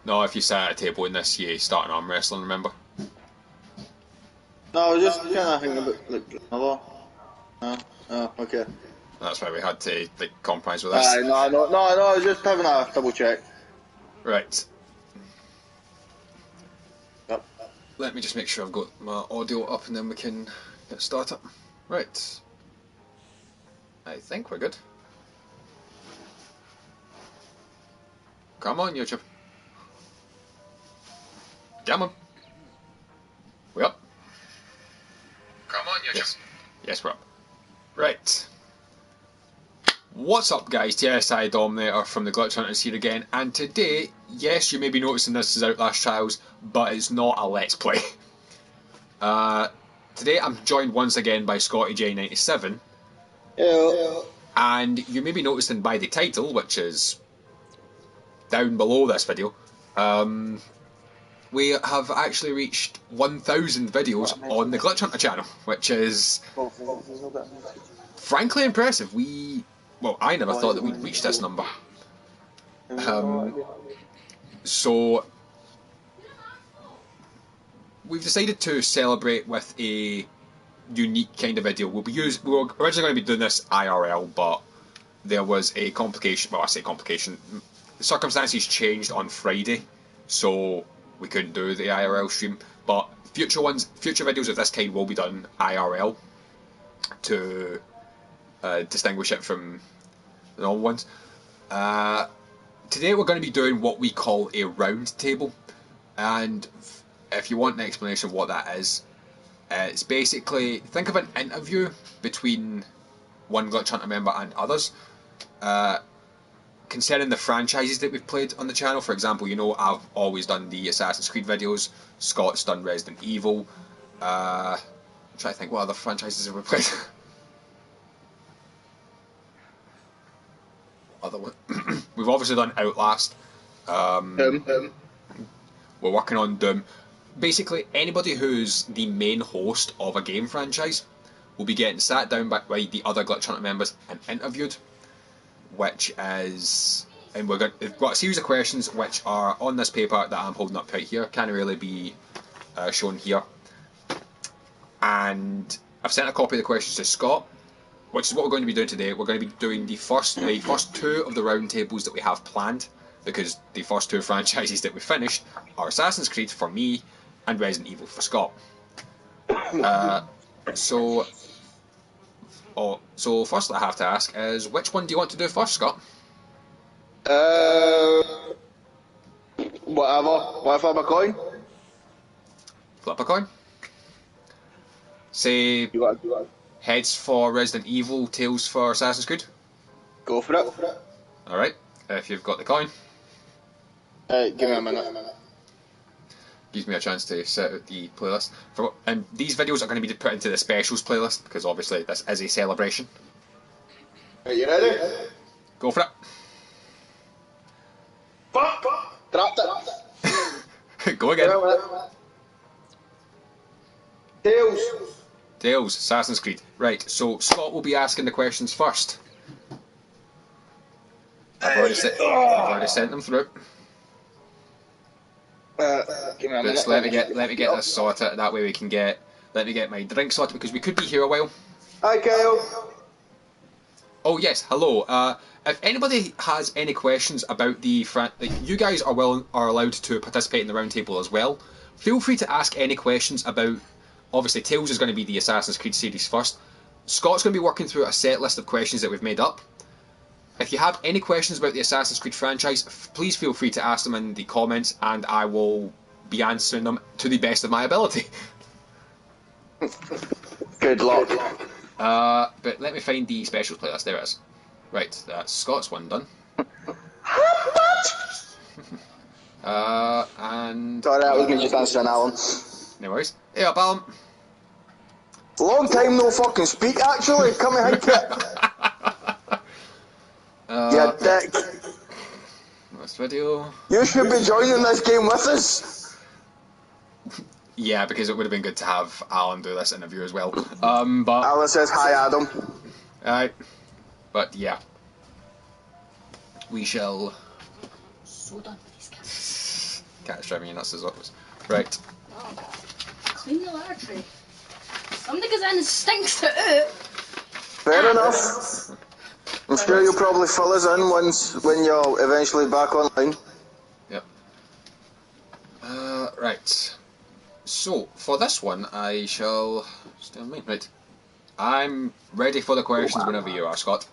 No, if you sat at a table in this, you start an arm wrestling, remember? No, I was just kind of thinking about like another. Oh, okay. That's why we had to like compromise with this. No, I was just having a double check. Right. Yep. Let me just make sure I've got my audio up and then we can get started. Right. I think we're good. Come on, YouTube. Come on. We up? Come on, YouTube. Yes, we're up. Right. What's up, guys? TSI Dominator from the Glitch Hunters here again, and today, yes, you may be noticing this is Outlast Trials, but it's not a Let's Play. Today I'm joined once again by Scotty J97. Hello. And you may be noticing by the title, which is down below this video, we have actually reached 1,000 videos on the Glitch Hunter channel, which is frankly impressive. Well, I never thought that we'd reach this number. So we've decided to celebrate with a unique kind of video. We were originally going to be doing this IRL, but there was a complication. Well, I say complication. The circumstances changed on Friday, so we couldn't do the IRL stream. But future videos of this kind will be done IRL to distinguish it from the normal ones. Today we're going to be doing what we call a round table, and if you want an explanation of what that is, it's basically, think of an interview between one Glitch Hunter member and others concerning the franchises that we've played on the channel. For example, you know, I've always done the Assassin's Creed videos, Scott's done Resident Evil. I'm trying to think, what other franchises have we played? We've obviously done Outlast. We're working on Doom. Basically, anybody who's the main host of a game franchise will be getting sat down by the other Glitch Hunter members and interviewed, which is... And we've got a series of questions which are on this paper that I'm holding up right here. Can't really be shown here. And I've sent a copy of the questions to Scott, which is what we're going to be doing today. We're going to be doing the first two of the round tables that we have planned, because the first two franchises that we finished are Assassin's Creed for me and Resident Evil for Scott. So first I have to ask is, which one do you want to do first, Scott? Whatever. What if I'm a coin? Flip a coin. Say heads for Resident Evil, tails for Assassin's Creed. Go for it. Alright, if you've got the coin. Give me a minute. Gives me a chance to set out the playlist. And these videos are going to be put into the specials playlist, because obviously this is a celebration. Are you ready? Go for it. Dropped it. Go again. Tails. Tails, Assassin's Creed. Right, so Scott will be asking the questions first. I've already sent them through. Give me a minute. Just let me get this sorted. That way we can let me get my drink sorted, because we could be here a while. Hi, Kyle. Oh yes, hello. If anybody has any questions about the you guys are allowed to participate in the round table as well. Feel free to ask any questions about. Obviously, Tails is going to be the Assassin's Creed series first. Scott's going to be working through a set list of questions that we've made up. If you have any questions about the Assassin's Creed franchise, please feel free to ask them in the comments, and I will be answering them to the best of my ability. Good luck. But let me find the specials playlist. There it is. Right, that's Scott's one done. And... Sorry, that was me just answering Alan. No worries. Hey up, Alan. Long time no fucking speak, actually. Come and hike it. You dick. Last video. You should be joining this game with us. Yeah, because it would have been good to have Alan do this interview as well. But Alan says hi, Adam. Alright. But yeah. We shall... So done. Cat's driving you nuts as always. Right. Oh, clean the litter tray. Something goes in and stinks to it. Fair enough. I'm sure you'll probably fill us in when you're eventually back online. Yep. Right. So, for this one, I shall stay on me. Right. I'm ready for the questions whenever you are, Scott.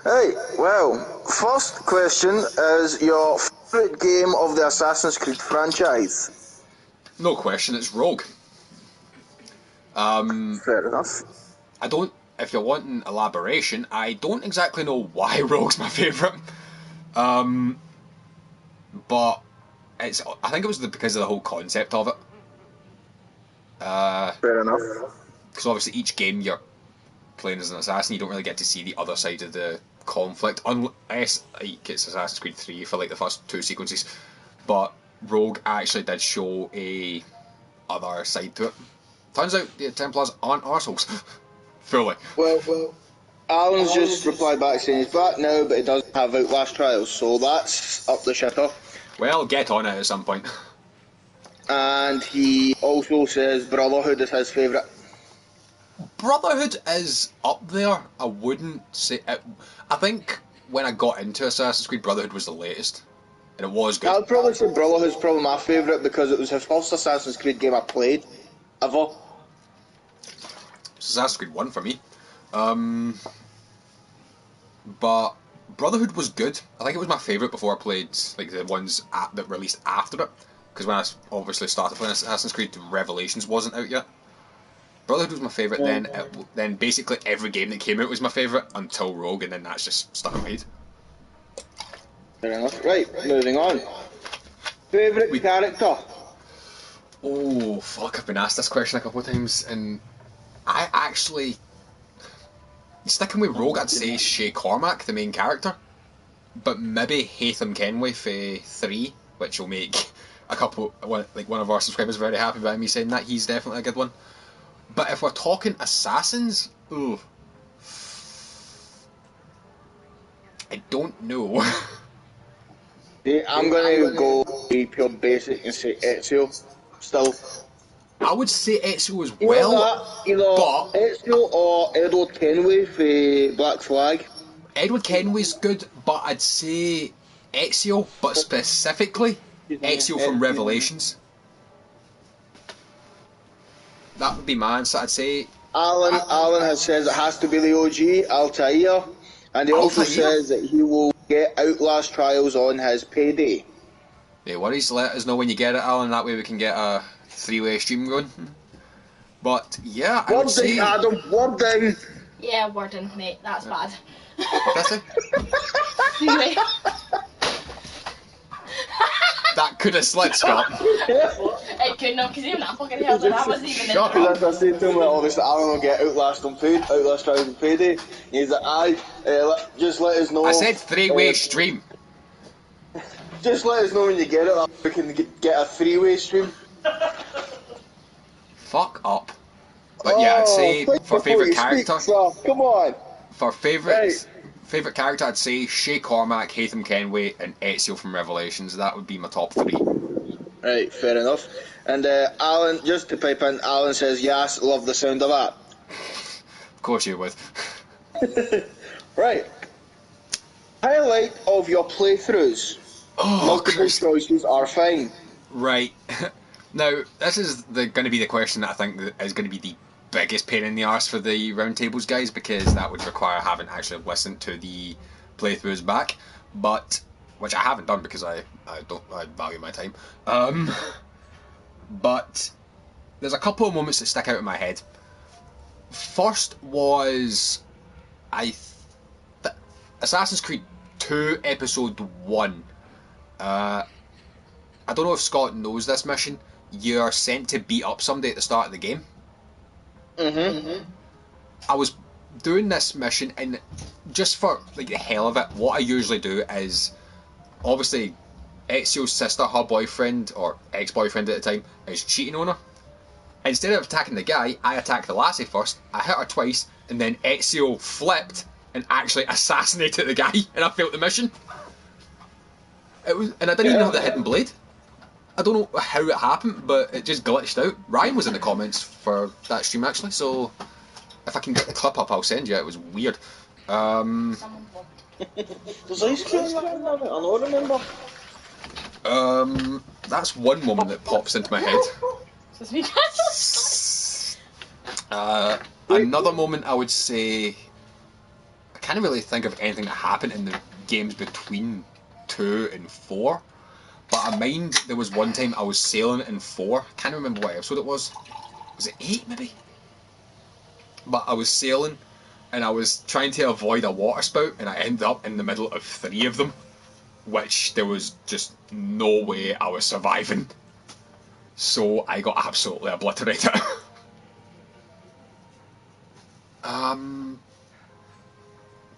Hey, well, first question is your favourite game of the Assassin's Creed franchise? No question, it's Rogue. Fair enough. I don't, if you're wanting elaboration, I don't exactly know why Rogue's my favourite. But I think it was because of the whole concept of it. Fair enough. Because obviously each game you're playing as an assassin, you don't really get to see the other side of the conflict, unless like it's Assassin's Creed 3 for like the first two sequences. But Rogue actually did show a other side to it. Turns out the Templars aren't arseholes. Fully. Well, Alan's just replied back saying he's back now, but he doesn't have Outlast Trials, so that's up the shitter. Well, get on it at some point. And he also says Brotherhood is his favourite. Brotherhood is up there. I wouldn't say it. I think when I got into Assassin's Creed, Brotherhood was the latest, and it was good. I'd probably say Brotherhood's probably my favourite because it was the first Assassin's Creed game I played ever. It's Assassin's Creed 1 for me. But Brotherhood was good. I think it was my favourite before I played like the ones that released after it. Because when I obviously started playing Assassin's Creed, Revelations wasn't out yet. Brotherhood was my favourite then. Then basically every game that came out was my favourite until Rogue, and then that's just stuck in my head. Fair enough. Right, moving on. Favourite character? Oh, fuck, I've been asked this question a couple of times, and I actually... Sticking with Rogue, I'd say Shay Cormac, the main character. But maybe Haytham Kenway for 3, which will make one of our subscribers very happy by me saying that. He's definitely a good one. But if we're talking assassins, ooh, I don't know. I'm going to go pure basic and say Ezio. Still. I would say Ezio as Either well. that, Ezio or Edward Kenway for Black Flag. Edward Kenway's good, but I'd say Ezio, but specifically Ezio from Revelations. That would be my answer. I'd say Alan has says it has to be the OG, Altair, and he also says that he will get Outlast Trials on his payday. No worries, let us know when you get it, Alan, that way we can get a 3-way stream going. But yeah, I would say... Adam, word down! Yeah, wording, mate, that's bad. What did I say? Anyway. That could have slid, Scott. It couldn't have, because even that fucking hell, that wasn't even Shut in up. Because I said to him, well, obviously Alan will get Outlast Trials on payday. He's like, aye, just let us know. I said 3-way stream. Just let us know when you get it, we can get a 3-way stream. Fuck up. But yeah, I'd say for favourite character... Come on! For favourite character, I'd say Shay Cormac, Haytham Kenway, and Ezio from Revelations. That would be my top 3. Right, fair enough. And Alan, just to pipe in, Alan says, yes, love the sound of that. Of course you would. Right. Highlight of your playthroughs. Multiple choices are fine. Right. Now, this is going to be the question that I think is going to be the biggest pain in the arse for the roundtables guys, because that would require having actually listened to the playthroughs back, but which I haven't done because I value my time. But there's a couple of moments that stick out in my head. First was Assassin's Creed 2 Episode 1. I don't know if Scott knows this mission. You're sent to beat up somebody at the start of the game. I was doing this mission, and just for like the hell of it, what I usually do is, obviously, Ezio's sister, her boyfriend or ex-boyfriend at the time, is cheating on her. Instead of attacking the guy, I attacked the lassie first. I hit her twice, and then Ezio flipped and actually assassinated the guy, and I failed the mission. And I didn't even have the hidden blade. I don't know how it happened, but it just glitched out. Ryan was in the comments for that stream actually, so if I can get the clip up, I'll send you. It was weird. Someone There's ice cream in that, I don't remember. That's one moment that pops into my head. Another moment I would say, I can't really think of anything that happened in the games between 2 and 4, but I mind there was one time I was sailing in 4, can't remember what episode it was it 8 maybe? But I was sailing and I was trying to avoid a water spout and I ended up in the middle of 3 of them, which there was just no way I was surviving, so I got absolutely obliterated.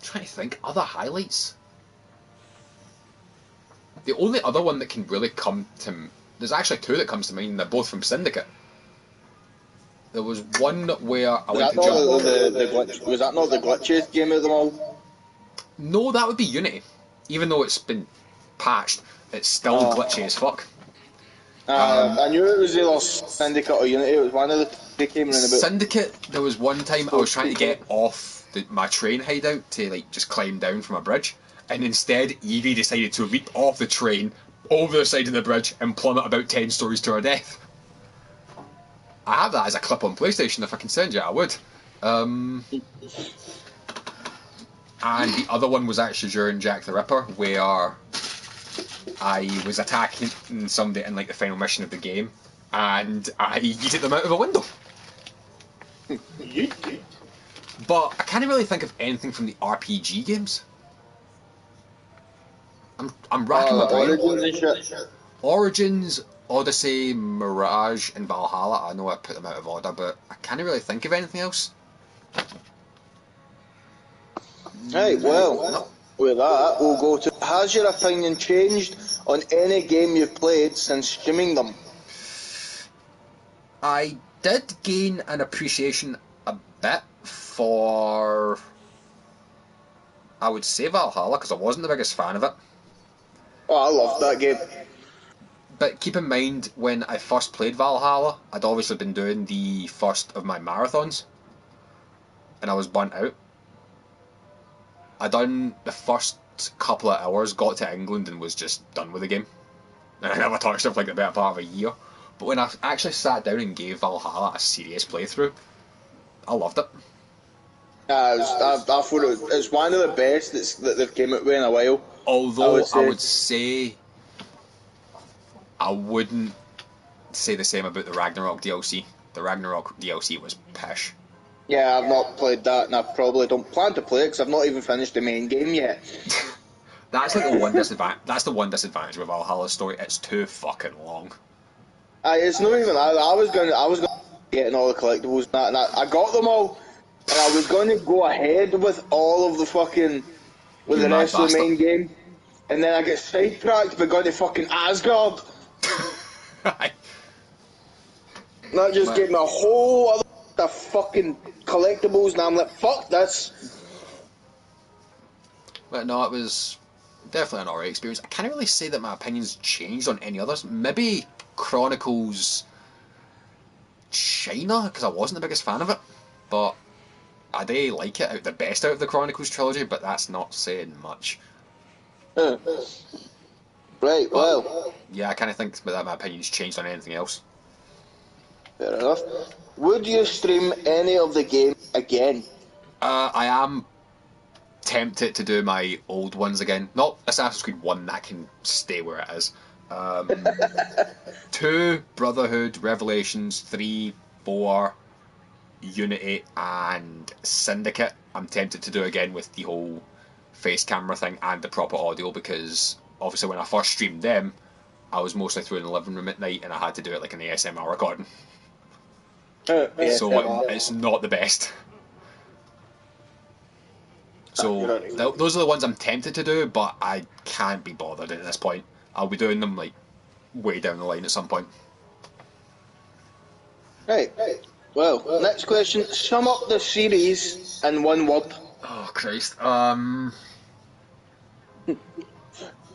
Trying to think, other highlights. The only other one that can really come to... There's actually 2 that comes to mind, and they're both from Syndicate. There was one where I went to jump... Was that not the glitchiest game of them all? No, that would be Unity. Even though it's been patched, it's still glitchy as fuck. I knew it was either Syndicate or Unity. It was one of the 2 came in about. Syndicate, there was one time I was trying to get off my train hideout to like just climb down from a bridge, and instead Evie decided to leap off the train over the side of the bridge and plummet about 10 stories to her death. I have that as a clip on PlayStation. If I can send you, I would. And the other one was actually during Jack the Ripper, where I was attacking somebody in like the final mission of the game, and I yeeted them out of a window. But I can't really think of anything from the RPG games. I'm racking my brain. Origins and shit. Origins, Odyssey, Mirage, and Valhalla. I know I put them out of order, but I can't really think of anything else. Right, well, with that, we'll go to... Has your opinion changed on any game you've played since streaming them? I did gain an appreciation a bit for... I would say Valhalla, because I wasn't the biggest fan of it. Oh, I loved that game. But keep in mind, when I first played Valhalla, I'd obviously been doing the first of my marathons, and I was burnt out. I done the first couple of hours, got to England, and was just done with the game. And I never touched it for like the better part of a year. But when I actually sat down and gave Valhalla a serious playthrough, I loved it. I thought it's one of the best that they've came out with in a while. Although I would say I wouldn't say the same about the Ragnarok DLC. The Ragnarok DLC was pish. Yeah, I've not played that, and I probably don't plan to play it because I've not even finished the main game yet. That's like the one disadvantage. That's the one disadvantage with Valhalla's story. It's too fucking long. It's not even that. I was gonna getting all the collectibles and that, and I got them all, and I was gonna go ahead with all of the fucking with the rest of the main game, and then I get sidetracked by going to fucking Asgard. That just gave me a whole other fucking collectibles, and I'm like, fuck this. But no, it was definitely an alright experience. I can't really say that my opinions changed on any others. Maybe Chronicles China, because I wasn't the biggest fan of it, but I do like it, the best out of the Chronicles trilogy, but that's not saying much. Right, well. Yeah, I kind of think that my opinions changed on anything else. Fair enough. Would you stream any of the game again? I am tempted to do my old ones again. Not Assassin's Creed 1, that can stay where it is. 2, Brotherhood, Revelations, 3, 4, Unity, and Syndicate. I'm tempted to do again with the whole face camera thing and the proper audio, because obviously when I first streamed them, I was mostly through in the living room at night and I had to do it like an ASMR recording. So it's not the best. So those are the ones I'm tempted to do, but I can't be bothered at this point. I'll be doing them like way down the line at some point. Right. Well, next question. Sum up the series in one word. Oh Christ. I've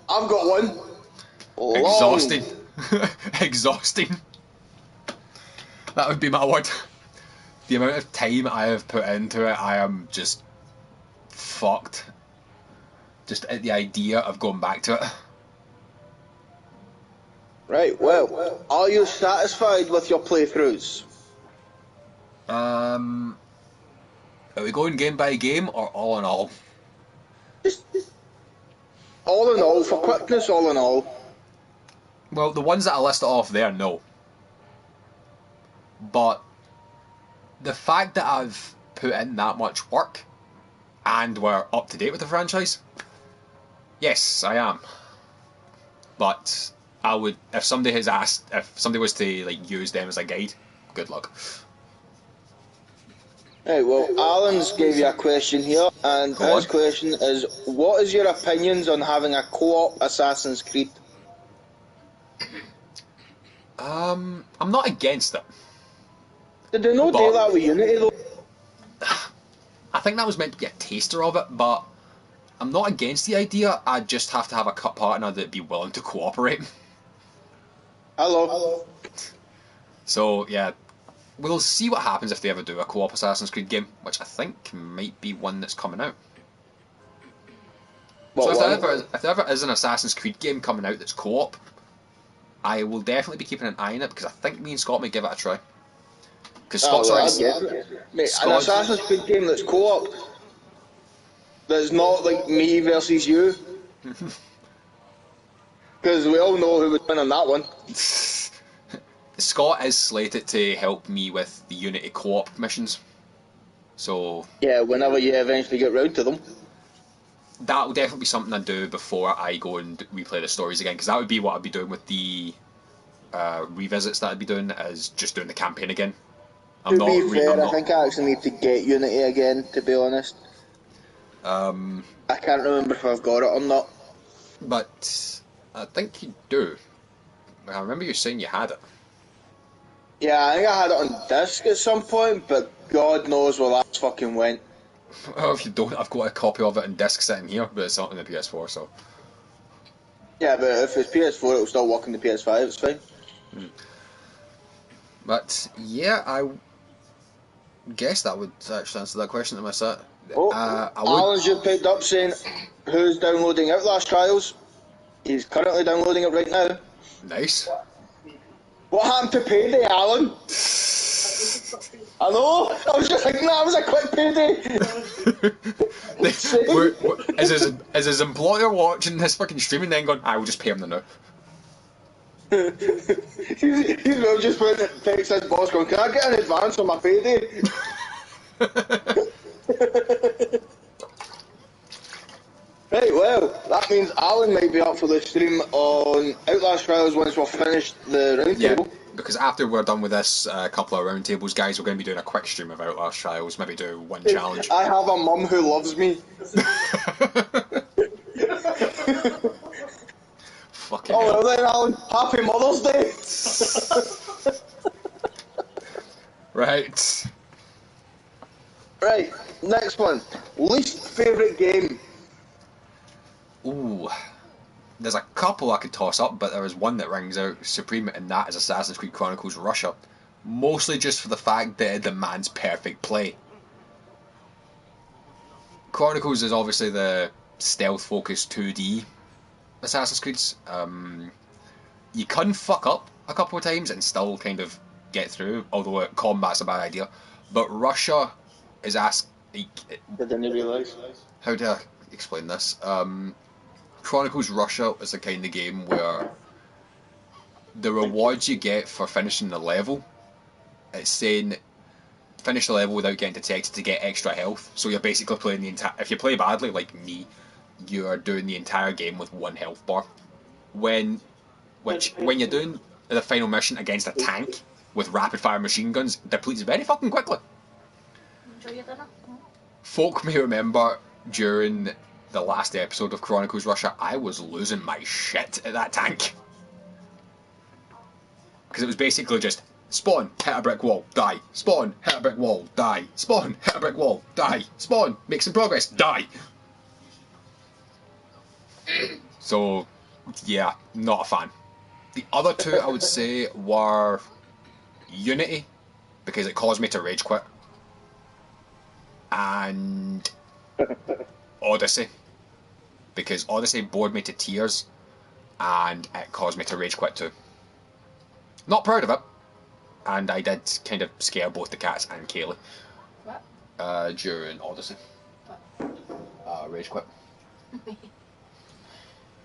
got one. Exhausting. Exhausting. That would be my word. The amount of time I have put into it, I am just fucked. Just at the idea of going back to it. Right, well, are you satisfied with your playthroughs? Are we going game by game or all in all? Just all in all, for quickness, all in all. Well, the ones that I listed off there, no. But the fact that I've put in that much work and we're up to date with the franchise, yes, I am. But I would, if somebody was to like use them as a guide, good luck. Right, well, Alan's gave you a question here, and Go his on. question is, what is your opinions on having a co-op Assassin's Creed? I'm not against it. Did they not do But- that with Unity though? I think that was meant to be a taster of it, but I'm not against the idea. I just have to have a cut partner that'd be willing to cooperate. Hello. So yeah, we'll see what happens if they ever do a co-op Assassin's Creed game, which I think might be one that's coming out. What So one? if there ever is an Assassin's Creed game coming out that's co-op, I will definitely be keeping an eye on it because I think me and Scott may give it a try. Because Scott's well, already. I get it. Mate, an Scott- Assassin's Creed game that's co-op, that's not like me versus you. Because we all know who would win on that one. Scott is slated to help me with the Unity co-op missions. So Yeah, whenever you eventually get round to them. that will definitely be something I do before I go and replay the stories again, because that would be what I'd be doing with the revisits that I'd be doing, is just doing the campaign again. To be fair, I think I actually need to get Unity again, to be honest. I can't remember if I've got it or not. But I think you do. I remember you saying you had it. Yeah, I think I had it on disc at some point, but God knows where that fucking went. Oh, if you don't, I've got a copy of it in disc sitting here, but it's not on the PS4, so. Yeah, but if it's PS4, it'll still work on the PS5, it's fine. But yeah, I guess that would actually answer that question to my set. Oh, I would. Alan's just picked up saying, who's downloading Outlast Trials? He's currently downloading it right now. Nice. What happened to payday, Alan? I know, I was just thinking that was a quick payday. Is his employer watching this fucking stream and then going, I will just pay him the now? He's well just putting it, text his boss going, can I get an advance on my payday? Right, well, that means Alan might be up for the stream on Outlast Trials once we've finished the roundtable. Yeah, because after we're done with this couple of roundtables, guys, we're going to be doing a quick stream of Outlast Trials, maybe do one challenge. I have a mum who loves me. Fucking Oh hell. well then, Alan, happy Mother's Day! Right. Right, next one. Least favourite game. Ooh. There's a couple I could toss up, but there is one that rings out supreme, and that is Assassin's Creed Chronicles Russia. Mostly just for the fact that it demands perfect play. Chronicles is obviously the stealth-focused 2D Assassin's Creeds. You can fuck up a couple of times and still kind of get through, although combat's a bad idea. But Russia is Didn't realise. how do I explain this? Chronicles Russia is the kind of game where the rewards you get for finishing the level, it's saying finish the level without getting detected to get extra health. So you're basically playing the entire. If you play badly, like me, you are doing the entire game with one health bar. When you're doing the final mission against a tank with rapid fire machine guns, it depletes very fucking quickly. Enjoy your dinner. Folk may remember during the last episode of Chronicles Russia, I was losing my shit at that tank. Because it was basically just spawn, hit a brick wall, die. Spawn, hit a brick wall, die. Spawn, hit a brick wall, die. Spawn, make some progress, die. So, yeah, not a fan. The other two I would say were Unity, because it caused me to rage quit, and Odyssey, because Odyssey bored me to tears and it caused me to rage quit too. Not proud of it, and I did kind of scare both the cats and Kaylee. What? During Odyssey. What? Rage quit. Rage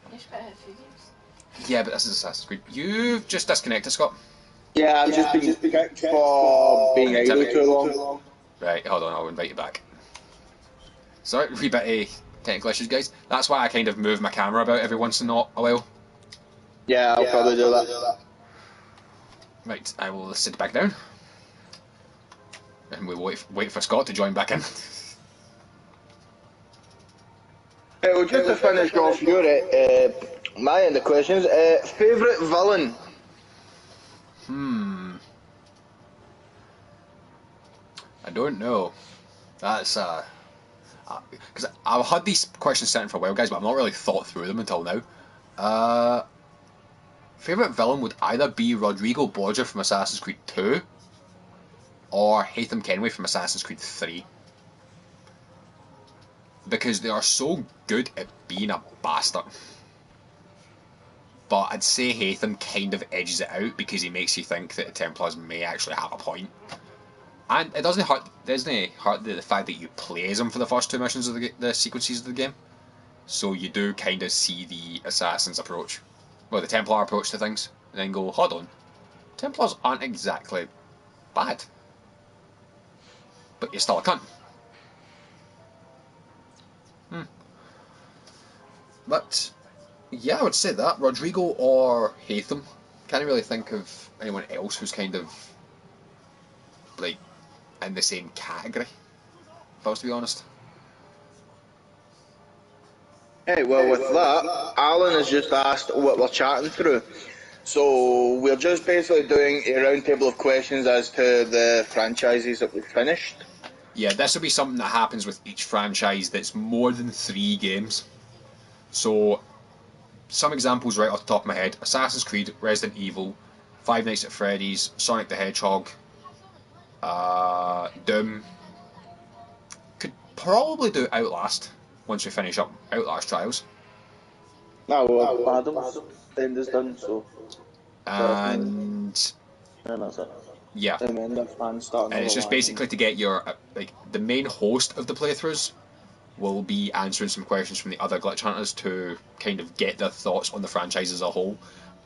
quit a few games. Yeah, but this is Assassin's Creed. You've just disconnected, Scott. Yeah, I've just been kicked for being idle too long. Right, hold on, I'll invite you back. Sorry, wee bit of technical issues, guys. That's why I kind of move my camera about every once in a while. Yeah, I'll probably do that. Right, I will sit back down. And we'll wait for Scott to join back in. Well, just to finish off your my end of questions, favourite villain? I don't know. That's because I've had these questions sent for a while, guys, but I've not really thought through them until now. Favourite villain would either be Rodrigo Borgia from Assassin's Creed 2 or Haytham Kenway from Assassin's Creed 3. Because they are so good at being a bastard. But I'd say Haytham kind of edges it out because he makes you think that the Templars may actually have a point. And it doesn't hurt the fact that you play as him for the first two missions of the sequences of the game. So you do kind of see the Assassin's approach, well, the Templar approach to things, and then go, hold on, Templars aren't exactly bad, but you're still a cunt. But yeah, I would say that Rodrigo or Haytham. Can't really think of anyone else who's kind of like in the same category, if I was to be honest. Hey, well, with that, Alan has just asked what we're chatting through. So we're just basically doing a roundtable of questions as to the franchises that we've finished. Yeah, this will be something that happens with each franchise that's more than 3 games. So, some examples right off the top of my head: Assassin's Creed, Resident Evil, Five Nights at Freddy's, Sonic the Hedgehog, Doom. Could probably do Outlast once we finish up Outlast Trials. No, well, Adam's end is done, so. And that's it. yeah, And it's just basically to get your like the main host of the playthroughs will be answering some questions from the other glitch hunters to kind of get their thoughts on the franchise as a whole.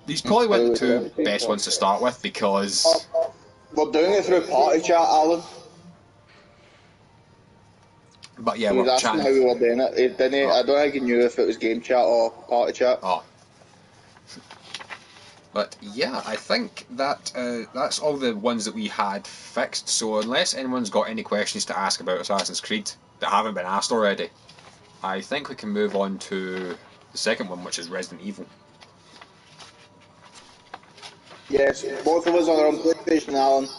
These probably weren't the two best ones to start with because we're doing it through party chat, Alan. But yeah, he was we're asking chatting. how we were doing it. He didn't. I don't think he knew if it was game chat or party chat. Oh. But yeah, I think that that's all the ones that we had fixed. So unless anyone's got any questions to ask about Assassin's Creed that haven't been asked already, I think we can move on to the second one, which is Resident Evil. Yes, both of us are on PlayStation, Alan.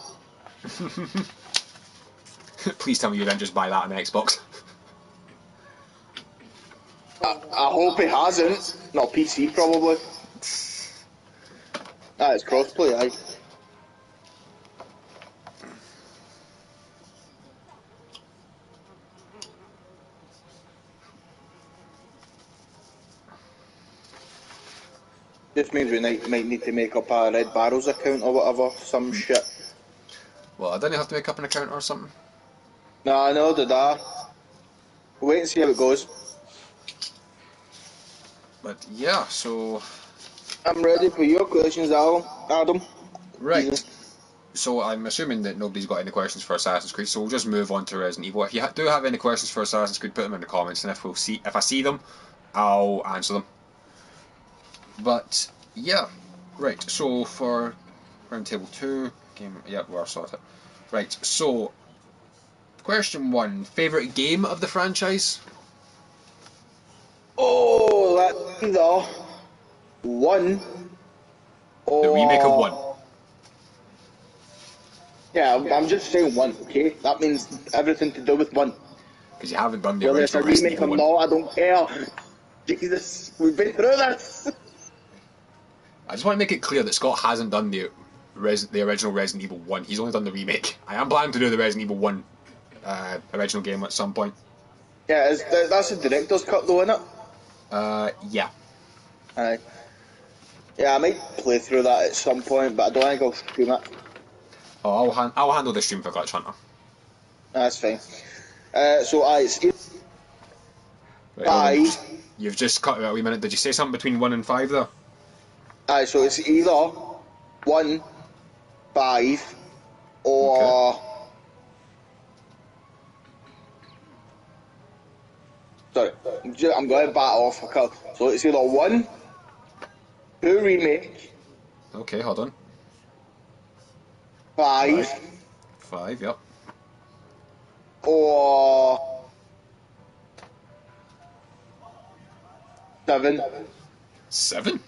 Please tell me you didn't just buy that on the Xbox. I hope he hasn't. Not PC, probably. It's crossplay, aye. This means we might need to make up a Red Barrels account or whatever, some shit. Well, I didn't have to make up an account or something. Nah, no, did I? Wait and see how it goes. But yeah, so I'm ready for your questions, Adam. right. Easy. So I'm assuming that nobody's got any questions for Assassin's Creed, so we'll just move on to Resident Evil. If you do have any questions for Assassin's Creed, put them in the comments, and if I see them, I'll answer them. But yeah, right. So for Roundtable 2, we're sorted. Right. So question 1: favorite game of the franchise? Oh, that's either 1 or... The remake of 1. Yeah, I'm just saying 1, okay? That means everything to do with 1. Because you haven't done the Whether it's a original Resident remake Evil or 1. not, I don't care. Jesus, we've been through this. I just want to make it clear that Scott hasn't done the original Resident Evil 1. He's only done the remake. I am planning to do the Resident Evil 1 original game at some point. Yeah, that's the director's cut though, isn't it? Yeah. Aye. Yeah, I might play through that at some point, but I don't think I'll stream it. Oh, I'll handle the stream for Glitch Hunter. That's fine. So it's Right, hold on. 5. You've just cut out a wee minute. Did you say something between 1 and 5 there? So it's either 1, 5, or Okay. sorry, I'm going to bat off a couple. So it's either 1, 2 remake, Okay, hold on. 5, 5, yep. or 7. 7?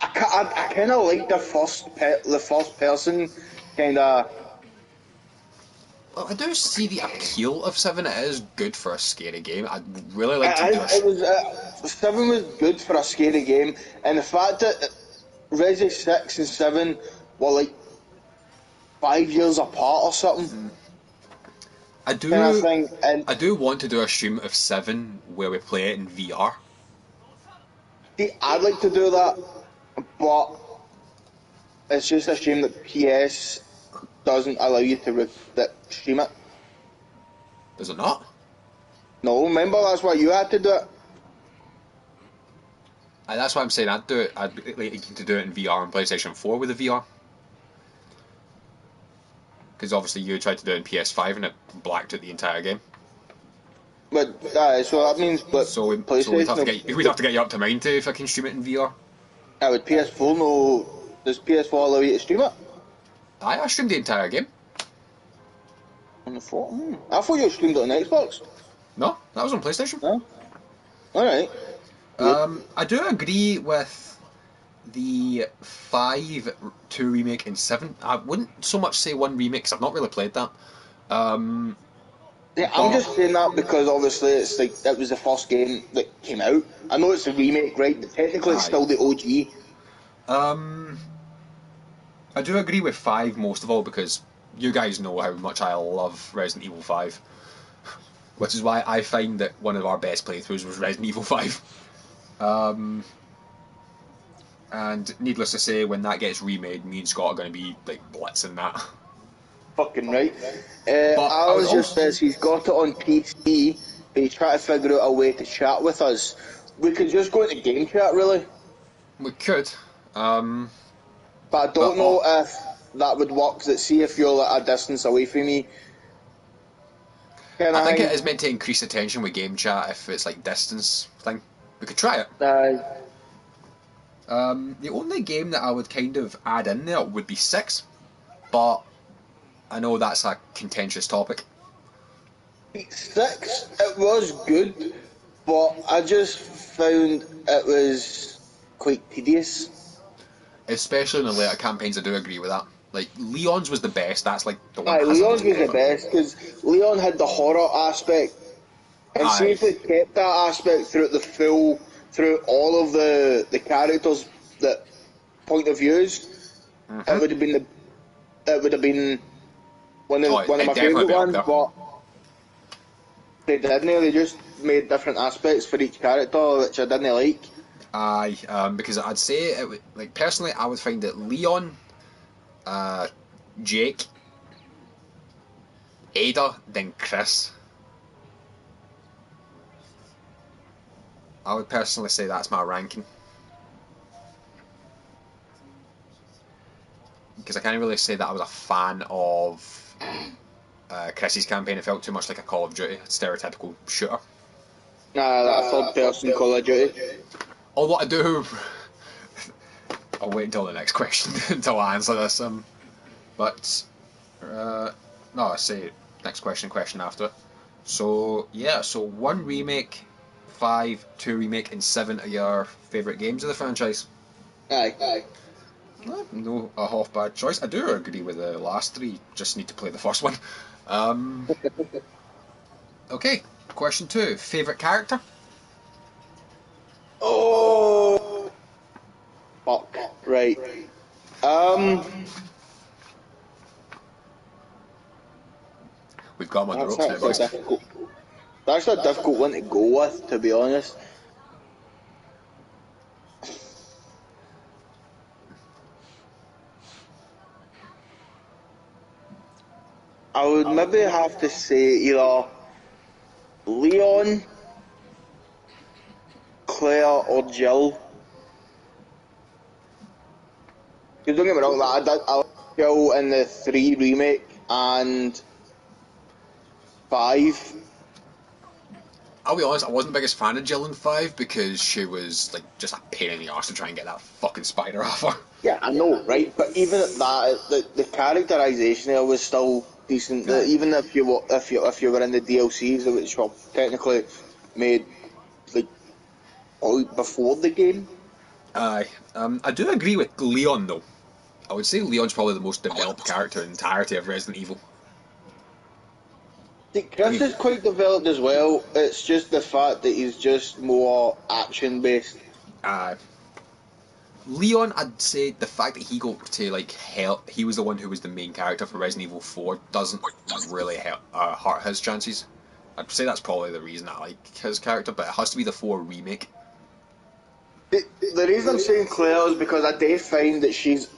I kind of like the first person kind of. Well, I do see the appeal of 7. It is good for a scary game. I'd really like to do a... It was 7 was good for a scary game, and the fact that Resi 6 and 7 were like 5 years apart or something. I do, Kind of thing, and I do want to do a stream of 7 where we play it in VR. see, I'd like to do that, but it's just a shame that PS doesn't allow you to stream it. Does it not? No, remember that's why you had to do it. That's why I'm saying I'd do it. I'd like to do it in VR on PlayStation 4 with the VR. Because obviously you tried to do it in PS5 and it blacked out the entire game. But so that means, but So PlayStation. we'd have to get you up to mine to if I can stream it in VR. With PS4, no. Does PS4 allow you to stream it? I streamed the entire game. On the phone? I thought you streamed it on Xbox. No, that was on PlayStation. No. Alright. I do agree with the 5, 2 remake, and 7. I wouldn't so much say 1 remake because I've not really played that. Yeah, I'm just saying that because obviously it's like it was the first game that came out. I know it's a remake, right? But technically it's still the OG. I do agree with 5 most of all because you guys know how much I love Resident Evil 5. Which is why I find that one of our best playthroughs was Resident Evil 5. And needless to say, when that gets remade, me and Scott are going to be like blitzing that. Fucking right. I Ours would just says he's got it on PC, but he's trying to figure out a way to chat with us. We could just go into game chat, really. We could. But I don't know if that would work. Cause see if you're at a distance away from me. I think it is meant to increase the tension with game chat if it's like distance thing. We could try it. The only game that I would kind of add in there would be 6, but I know that's a contentious topic. 6, it was good, but I just found it was quite tedious. Especially in the later campaigns, I do agree with that. Like, Leon's was the best, that's like the one Aye, that has Leon's the was the best, because Leon had the horror aspect, and see if they kept that aspect through all of the characters, that point of views, it would have been one of my favourite ones, but they didn't. They just made different aspects for each character, which I didn't like. Because I'd say, like, personally, I would find that Leon, Jake, Ada, then Chris. I would personally say that's my ranking. Because I can't really say that I was a fan of Chris's campaign. It felt too much like a Call of Duty, stereotypical shooter. That third person Call of Duty. Although I do... I'll wait until the next question until I answer this. No, I say next question after it. So, yeah, so 1 remake, 5, 2 remake, and 7 are your favourite games of the franchise. Aye. No, a half bad choice. I do agree with the last 3, just need to play the first one. Okay, question 2. Favourite character? Oh, Fuck. Right. We've got him on the That's ropes now, actually a boys. difficult. That's a difficult one to go with, to be honest. I would maybe have to say either Leon, Claire, or Jill. Because don't get me wrong, I like Jill in the 3 remake and 5. I'll be honest, I wasn't the biggest fan of Jill in 5 because she was like just a pain in the arse to try and get that fucking spider off her. Yeah, I know, right? But even at that, the characterization there was still decent. Aye. Even if you were in the DLCs, which were technically made like before the game. Aye. I do agree with Leon though. I would say Leon's probably the most developed character in the entirety of Resident Evil. See, I Chris mean, is quite developed as well. It's just the fact that he's just more action based. uh, Leon, I'd say the fact that he got to like help, he was the one who was the main character for Resident Evil 4 doesn't really help hurt his chances. I'd say that's probably the reason I like his character, but it has to be the 4 remake. The reason I'm saying Claire is because I do find that she's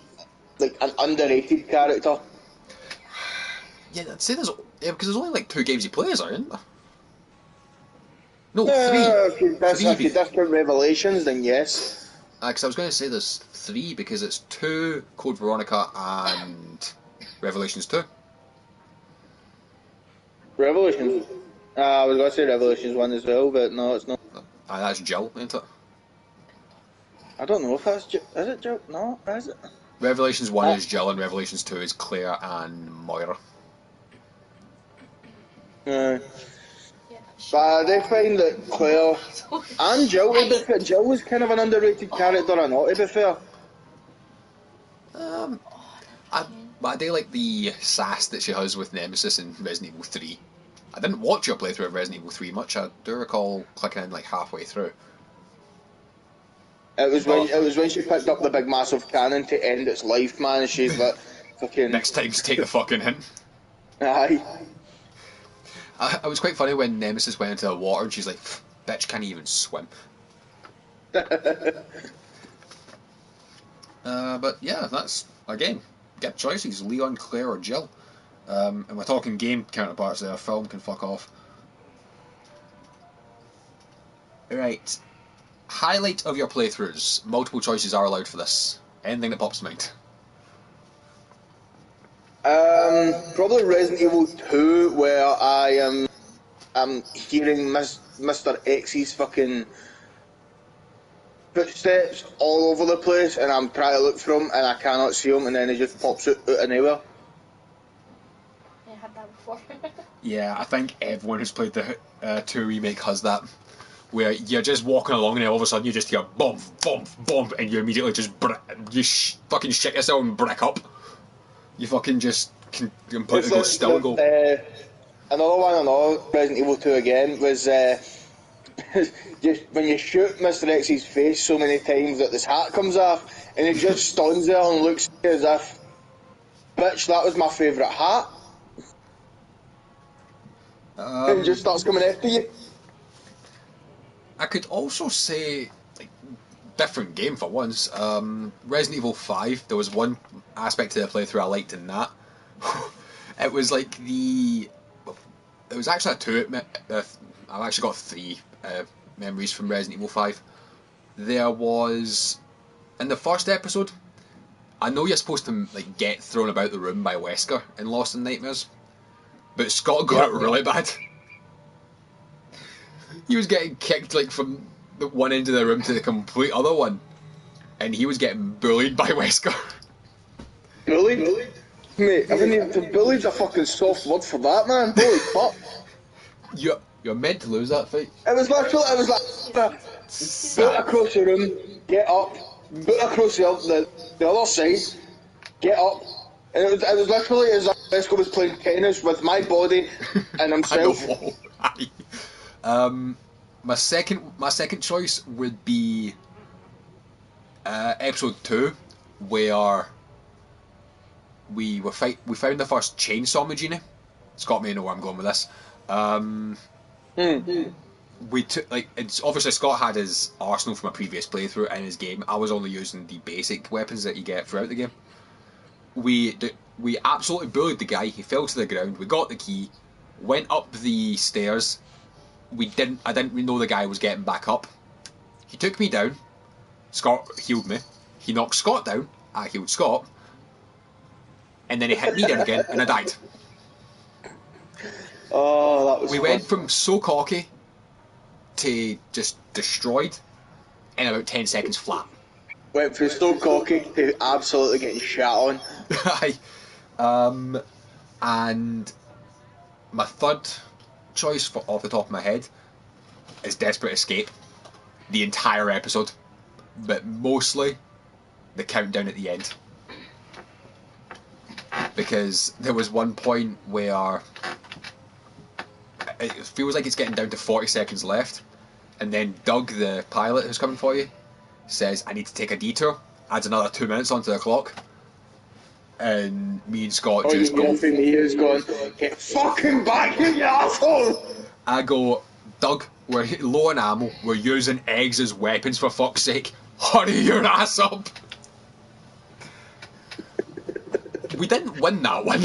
like an underrated character. Yeah, I'd say because there's only like 2 games he plays, aren't there? No, 3. If you 3 discount Revelations, then yes. Because I was going to say there's 3 because it's 2 Code Veronica and Revelations 2. Revelations. I was going to say Revelations 1 as well, but no, it's not. And that's Jill, isn't it? I don't know if that's is it Joe? No, is it? Revelations 1 is Jill and Revelations 2 is Claire and Moira. But I do find that Claire and Jill, to be fair, Jill was kind of an underrated character or not, to be fair. I do like the sass that she has with Nemesis in Resident Evil 3. I didn't watch your playthrough of Resident Evil 3 much. I do recall clicking in like halfway through. It was when she picked up the big massive cannon to end its life, man. She's like, fucking. Next time, take the fucking hint. Aye. It was quite funny when Nemesis went into the water and she's like, bitch can't even swim. But yeah, that's, again, get choices, Leon, Claire or Jill. And we're talking game counterparts there, film can fuck off. Right. Highlight of your playthroughs. Multiple choices are allowed for this. Anything that pops to mind. Probably Resident Evil 2, where I'm hearing Mr. X's fucking footsteps all over the place, and I'm trying to look for him, and I cannot see him, and then he just pops out of nowhere. I had that before. Yeah, I think everyone who's played the 2 remake has that. Where you're just walking along and then all of a sudden you just hear bump, bump, bump, and you immediately just fucking shit yourself and brick up. You fucking just completely go still and go. Another one I know, Resident Evil 2 again, was just when you shoot Mr. X's face so many times that this hat comes off, and he just stands there and looks at you as if, bitch, that was my favourite hat. And just starts coming after you. I could also say, like, different game for once. Resident Evil 5, there was one aspect to the playthrough I liked in that. It was like it was actually a 2. I've actually got 3 memories from Resident Evil 5. There was, in the first episode, I know you're supposed to like get thrown about the room by Wesker in Lost in Nightmares, but Scott got it really bad. He was getting kicked like from the one end of the room to the complete other one, and he was getting bullied by Wesker. Bullied? Mate, I mean, bullied's a fucking soft word for that, man. Holy fuck. You're meant to lose that fight. It was like, boot across the room, get up, boot across the other side, get up, and it was literally as if Wesker was playing tennis with my body and himself. My second choice would be episode 2, where we found the first chainsaw Magini. Scott may know where I'm going with this. We took it's obviously Scott had his arsenal from a previous playthrough in his game. I was only using the basic weapons that you get throughout the game. We absolutely bullied the guy. He fell to the ground. We got the key, went up the stairs. I didn't know the guy was getting back up. He took me down. Scott healed me. He knocked Scott down. I healed Scott. And then he hit me down again, and I died. Oh, that was. We went from so cocky to just destroyed in about 10 seconds flat. Went from so cocky to absolutely getting shat on. And my third choice off the top of my head is Desperate Escape. The entire episode, but mostly the countdown at the end. Because there was one point where it feels like it's getting down to 40 seconds left, and then Doug, the pilot who's coming for you, says, I need to take a detour, adds another 2 minutes onto the clock, and me and Scott just go... Me is going, get fucking back here, you asshole! I go, Doug, we're low on ammo, we're using eggs as weapons for fuck's sake, hurry your ass up! We didn't win that one.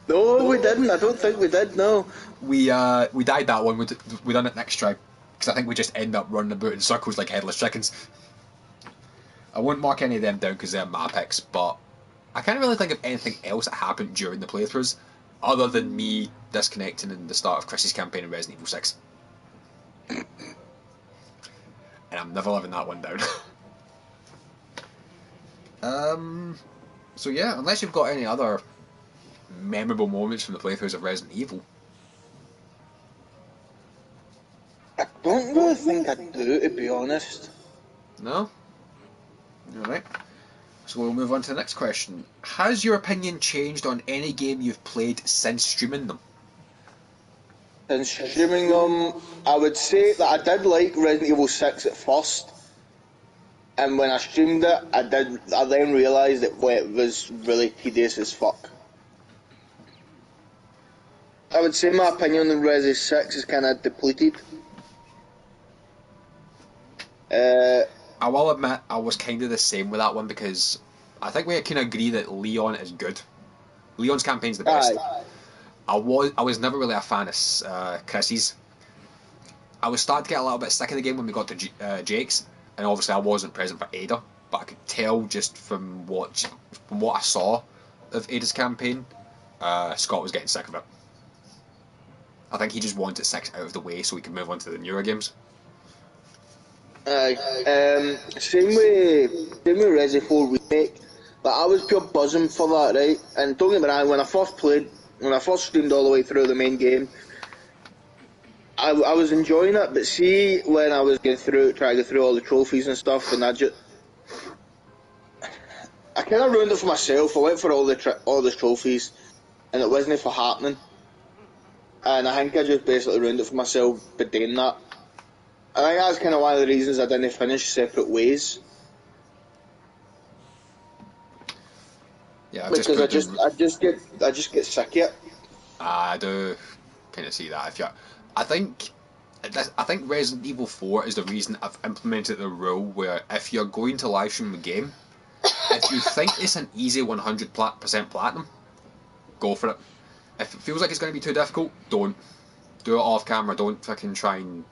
No, we didn't. I don't think we did, no. We died that one. We done it next try. Because I think we just end up running about in circles like headless chickens. I won't mark any of them down because they're my picks, but I can't really think of anything else that happened during the playthroughs other than me disconnecting in the start of Chris's campaign in Resident Evil 6. And I'm never living that one down. So yeah, unless you've got any other memorable moments from the playthroughs of Resident Evil. I don't really think I do, to be honest. No? Alright. So we'll move on to the next question. Has your opinion changed on any game you've played since streaming them? Since streaming them, I would say that I did like Resident Evil 6 at first. And when I streamed it, I then realised that it was really tedious as fuck. I would say my opinion on Resi 6 is kind of depleted. I will admit I was kind of the same with that one because I think we can agree that Leon is good. Leon's campaign's the best. Aye. I was never really a fan of Chris's. I was starting to get a little bit sick of the game when we got to Jake's, and obviously I wasn't present for Ada, but I could tell just from what I saw of Ada's campaign, Scott was getting sick of it. I think he just wanted 6 out of the way so we could move on to the newer games. Aye. Same with Resi 4 Remake. But I was pure buzzing for that, right? And don't get me wrong, when I first streamed all the way through the main game, I was enjoying it, but see, when I was trying to get through all the trophies and stuff, and I kind of ruined it for myself. I went for all the trophies, and it wasn't for happening. And I think I just basically ruined it for myself by doing that. I think that's kind of one of the reasons I didn't finish Separate Ways. Yeah, because I just get sick of it. I do kind of see that. I think Resident Evil 4 is the reason I've implemented the rule where if you're going to live stream the game, if you think it's an easy 100% platinum, go for it. If it feels like it's going to be too difficult, don't. Do it off camera. Don't fucking try and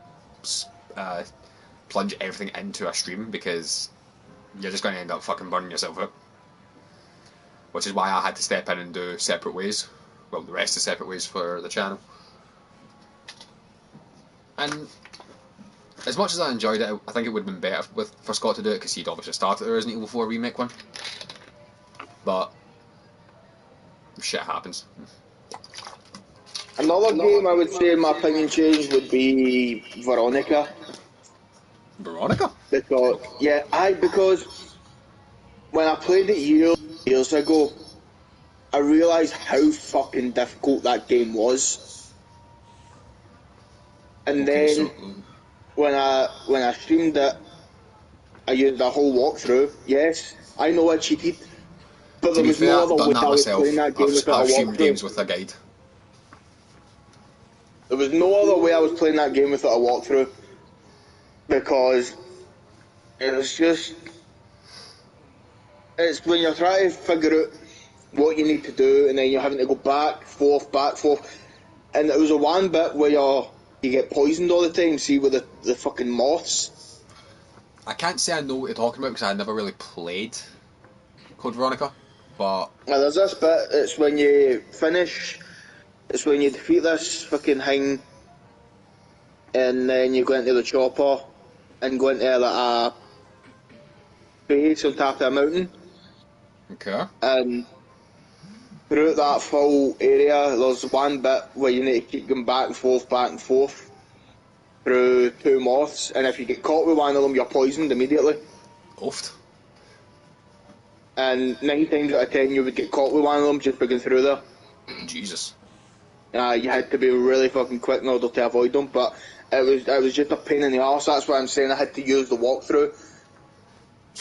plunge everything into a stream because you're just going to end up fucking burning yourself out. Which is why I had to step in and do Separate Ways. Well, the rest of Separate Ways for the channel. And as much as I enjoyed it, I think it would have been better for Scott to do it because he'd obviously started the Resident Evil 4 remake one. But shit happens. Another game I would say in my opinion changed would be Veronica. Veronica? Because when I played it years ago, I realised how fucking difficult that game was. And then when I streamed it, I used a whole walkthrough. Yes, I know I cheated, but To there be was fair, no I've other done way that I was playing myself. that game without a I've streamed walkthrough. games with a guide. There was no other way I was playing that game without a walkthrough, because it was just, it's when you're trying to figure out what you need to do, and then you're having to go back, forth, and there was a one bit where you get poisoned all the time. See, with the fucking moths. I can't say I know what you're talking about because I never really played Code Veronica, but Now there's this bit. It's when you finish. It's when you defeat this fucking thing, and then you go into the chopper and go into like a base on top of a mountain, okay. and throughout that full area, there's one bit where you need to keep going back and forth through two moths, and if you get caught with one of them, you're poisoned immediately. Oofed. And 9 times out of 10, you would get caught with one of them just by going through there. Jesus. You had to be really fucking quick in order to avoid them, but it was just a pain in the arse. That's why I'm saying I had to use the walkthrough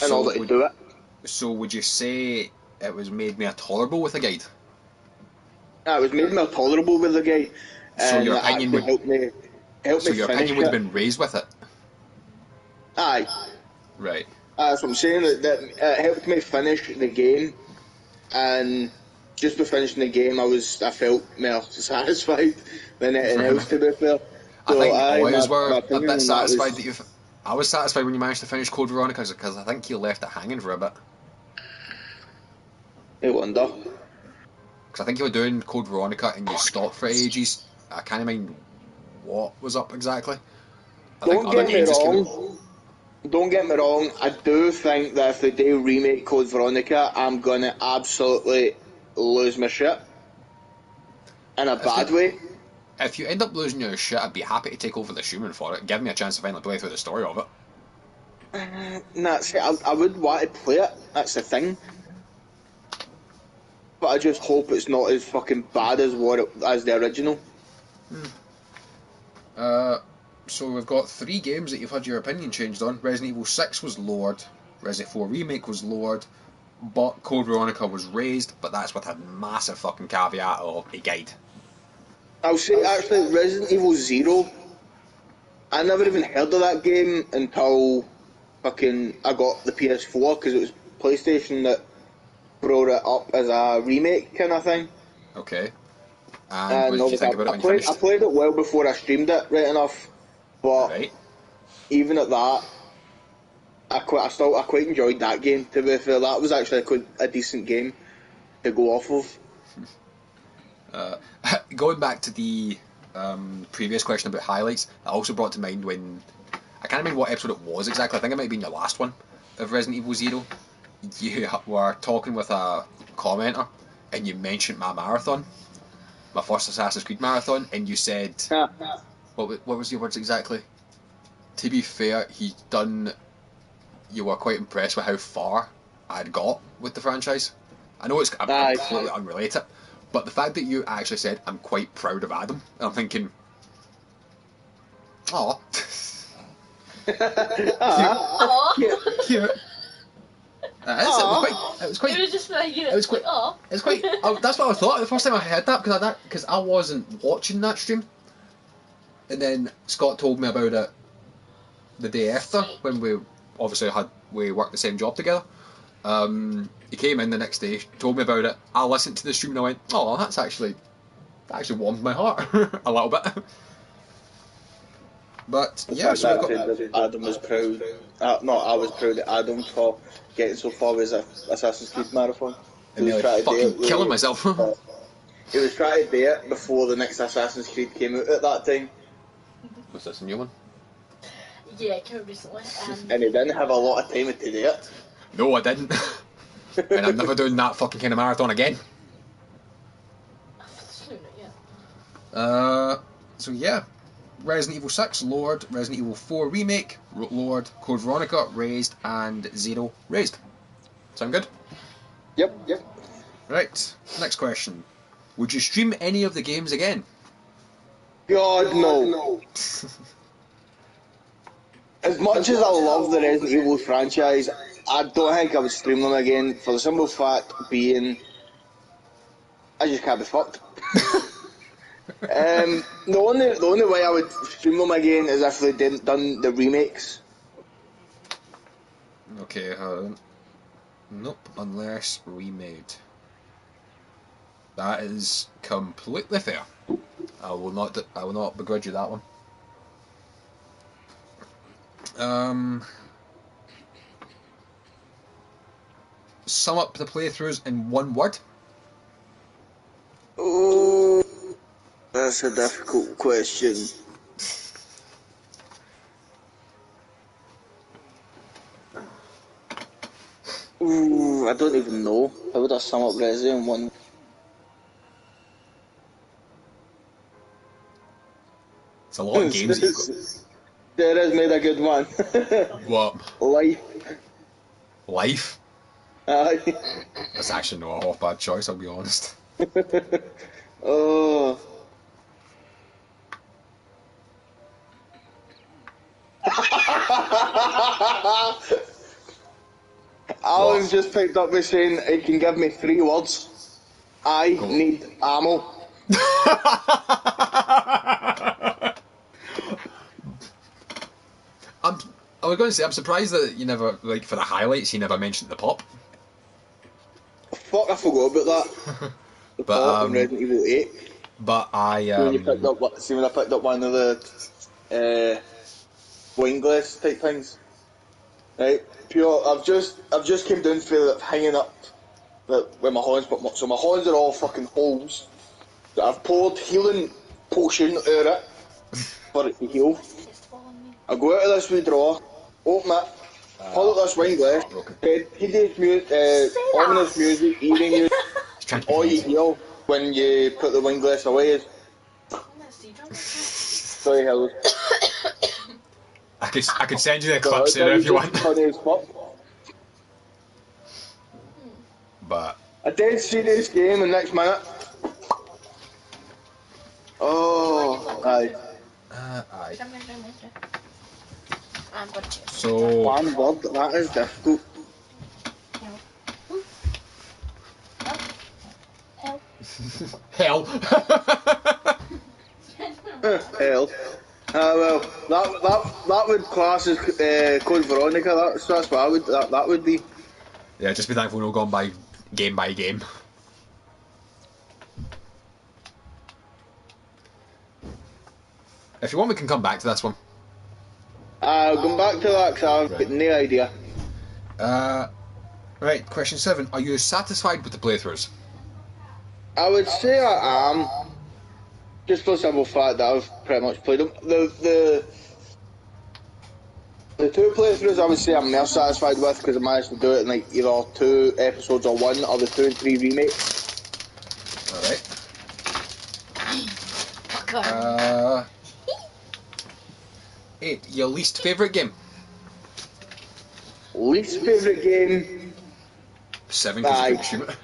in order to do it. So would you say it was made more tolerable with a guide? It was made more tolerable with the guy, So and your it opinion actually would helped me your finish opinion would have it. been raised with it? Aye, Right. that's what I'm saying. That it helped me finish the game, and just by finishing the game, I felt more satisfied than anything else. To be fair, I so think all my of us were a opinion bit on that satisfied was. that you've. I was satisfied when you managed to finish Code Veronica because I think you left it hanging for a bit. I wonder. Because I think you were doing Code Veronica and you stopped for ages. I can't mind what was up exactly. I think Don't other get me games just came out. wrong. Don't get me wrong. I do think that if they do remake Code Veronica, I'm gonna absolutely lose my shit in a If, they, bad way. if you end up losing your shit, I'd be happy to take over the streaming for it. Give me a chance to finally play through the story of it. That's it. I would want to play it. That's the thing. But I just hope it's not as fucking bad as as the original. So we've got 3 games that you've had your opinion changed on. Resident Evil 6 was lowered, Resident 4 Remake was lowered, but Code Veronica was raised, but that's with a massive fucking caveat of a guide. I'll say actually, Resident Evil Zero. I never even heard of that game until fucking I got the PS4 because it was PlayStation that brought it up as a remake kind of thing. Okay. And what And did you obviously, think about it when you I finished? played it well before I streamed it, right enough. But Right. even at that, I quite enjoyed that game. To be fair, that was actually a decent game to go off of. Going back to the previous question about highlights, that also brought to mind when I can't remember what episode it was exactly. I think it might have been your last one of Resident Evil Zero. You were talking with a commenter, and you mentioned my marathon, my first Assassin's Creed marathon, and you said what was your words exactly? To be fair, you were quite impressed with how far I'd got with the franchise. I know I'm Aye. completely unrelated, but the fact that you actually said I'm quite proud of Adam, I'm thinking, oh, Aww. cute. It was quite. It was just like, you know, It was quite. aw. It's quite. That's what I thought the first time I heard that because I wasn't watching that stream, and then Scott told me about it the day after when we obviously we worked the same job together. He came in the next day, told me about it. I listened to the stream and I went, "Oh, that actually warmed my heart a little bit." But yeah, so we've got. Adam was proud. No, I was proud of Adam for getting so far with his Assassin's Creed marathon. And nearly fucking killing myself. He was trying to do it before the next Assassin's Creed came out at that time, Was this a new one? Yeah, it came out recently. and he didn't have a lot of time to do it. No, I didn't. And I'm never doing that fucking kind of marathon again. So yeah, Resident Evil 6 lowered, Resident Evil 4 Remake lowered, Code Veronica raised, and Zero raised. Sound good? Yep. Right, next question. Would you stream any of the games again? God no. As much as I love the Resident Evil franchise, I don't think I would stream them again for the simple fact being I just can't be fucked. The only way I would stream them again is if they didn't done the remakes. Okay, nope, unless remade. That is completely fair. I will not begrudge you that one. Sum up the playthroughs in one word. Oh, that's a difficult question. Ooh, I don't even know. How would I sum up Resident in one? It's a lot of games that you've got. There has made a good one. What? Life. Life? Aye. That's actually not a half bad choice, I'll be honest. Oh. Alan's just picked up me saying he can give me 3 words. I need ammo. I was going to say, I'm surprised that you never, like, for the highlights, you never mentioned the pop. Fuck, I forgot about that. The pop in Resident Evil 8. But I, when you picked up, see when I picked up one of the wine glass type things, right? Pure. I've just came down for hanging up with my horns, but so my horns are all fucking holes. So I've poured healing potion out of it for it to heal. I go out of this wee drawer, open it, pull out this wine glass, ominous music, eerie music. All you hear when you put the wine glass away is. Sorry, Helen. I could send you the clips there if you want. Funny as fuck. But a dead serious game in next minute. Oh, aye. Aye. So one word, that is difficult. Hell. Hell. Well, that would class as Code Veronica. That's what I would. That would be. Yeah, just be thankful we're not going by game. If you want, we can come back to this one. I'll come back to that because I've got no idea. Right, question 7. Are you satisfied with the playthroughs? I would say I am. Just for the simple fact that I've pretty much played them. The 2 playthroughs I would say I'm more satisfied with because I managed to do it in like either 2 episodes or 1 or the 2 and 3 remakes. Alright. 8. Your least favourite game? Least favourite game? 7 because you couldn't stream it.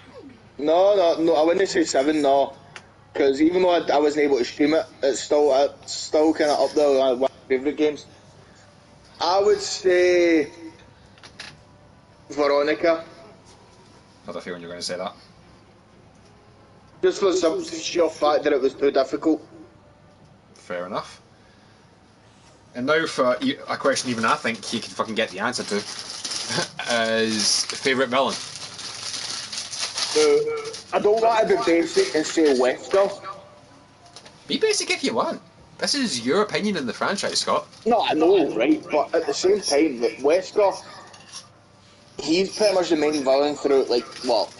No, I wouldn't say 7, no. Because even though I wasn't able to stream it, it's still kind of up there with one of my favourite games. I would say Veronica. I had a feeling you were going to say that. Just for some sheer fact that it was too difficult. Fair enough. And now for a question even I think you can fucking get the answer to. Is favourite villain? I don't want to be basic and say Wesker. Be basic if you want. This is your opinion in the franchise, Scott. No, I know, right? But at the same time, that Wesker, he's pretty much the main villain throughout, like, what?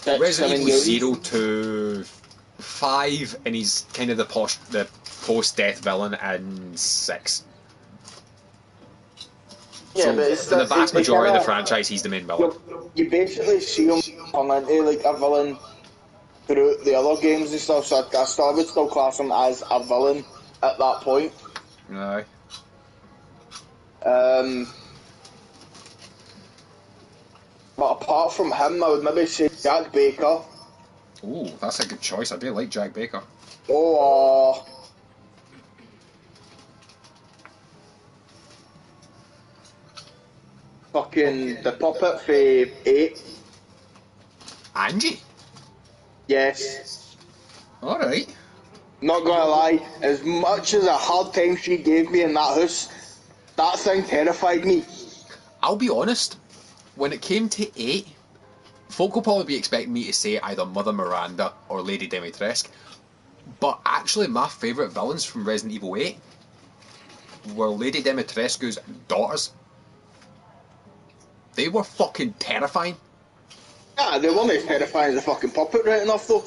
Resident Evil 0 to 5, and he's kind of the post-death villain in 6. Yeah, so but it's for the vast majority of the franchise, he's the main villain. You basically see him turn into like a villain throughout the other games and stuff, so I would still class him as a villain at that point. Aye. But apart from him, I would maybe say Jack Baker. Ooh, that's a good choice. I do like Jack Baker. Oh, the puppet for 8. Angie? Yes. Alright. Not gonna lie, as much as a hard time she gave me in that house, that thing terrified me. I'll be honest, when it came to 8, folk will probably be expecting me to say either Mother Miranda or Lady Dimitrescu, but actually my favourite villains from Resident Evil 8 were Lady Dimitrescu's daughters. They were fucking terrifying. Ah, they weren't as terrifying as the fucking puppet, right enough though.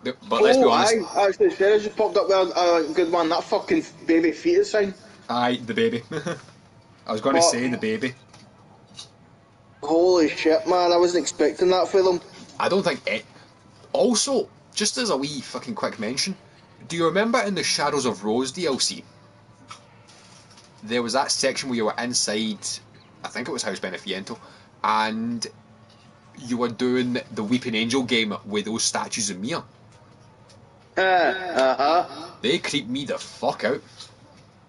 But let's be honest. Actually, Sarah just popped up with a good one. That fucking baby fetus thing. Aye, the baby. I was going to say the baby. Holy shit, man! I wasn't expecting that for them. I don't think it. Also, just as a wee fucking quick mention, do you remember in the Shadows of Rose DLC, there was that section where you were inside, I think it was House Benefiento, and you were doing the Weeping Angel game with those statues of Mia? They creeped me the fuck out.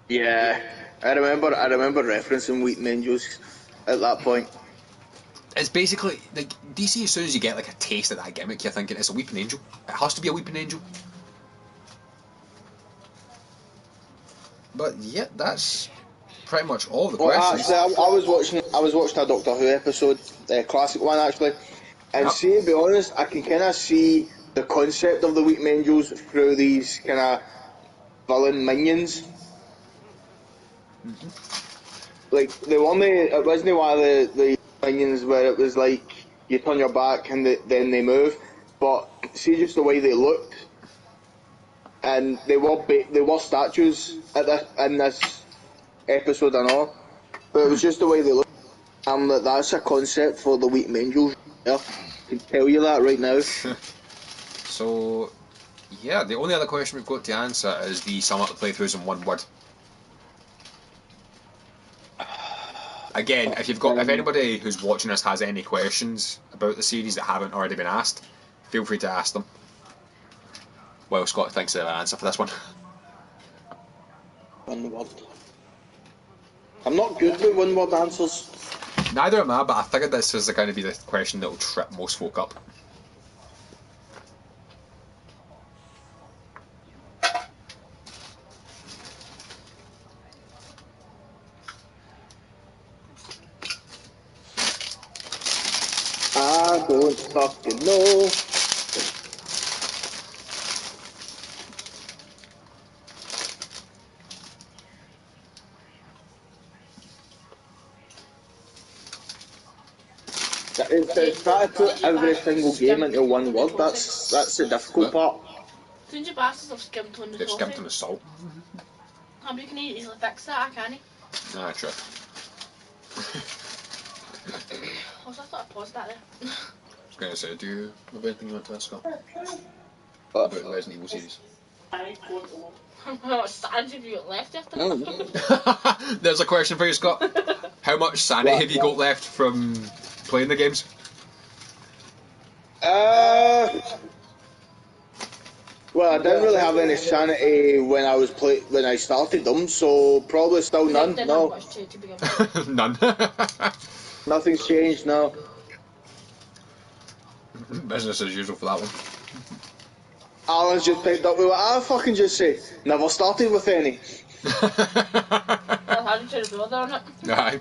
Yeah, I remember referencing Weeping Angels at that point. It's basically like DC. As soon as you get like a taste of that gimmick, you're thinking it's a Weeping Angel. It has to be a Weeping Angel. But yeah, that's pretty much all the questions. Actually, I was watching a Doctor Who episode, a classic one actually, and see, to be honest, I can kind of see the concept of the Weeping Angels through these kind of villain minions. Like it wasn't one of the minions where it was like you turn your back and then they move, but see just the way they looked, and they were statues in this episode and all, but it was just the way they looked. That's a concept for the Weeping Angels. Yeah, I can tell you that right now. So yeah, the only other question we've got to answer is the sum up the playthroughs in one word. Again, if anybody who's watching us has any questions about the series that haven't already been asked, feel free to ask them. Well, Scott thinks of an answer for this one. One word. I'm not good with one word answers. Neither am I, but I figured this is going to be the question that will trip most folk up. I don't fucking know. Try to put every single game into one word. That's the difficult part. Ginger bastards have skimmed on the They've coffee. skimped on the salt. But you can easily fix that, can't you? Ah, true. Also, I thought I paused that there. I was going to say, do you have anything you want to ask Scott? But, About the Resident Evil series? How much sanity have you got left after that? There's a question for you, Scott. How much sanity have you got left from playing the games? Well, I didn't really have any sanity when I started them, so probably still none. Didn't No, have much to begin with. None. nothing's changed. No. Business as usual for that one. Alan's just picked up with what I fucking just said. Never started with any. Well, how did you do on it? Aye.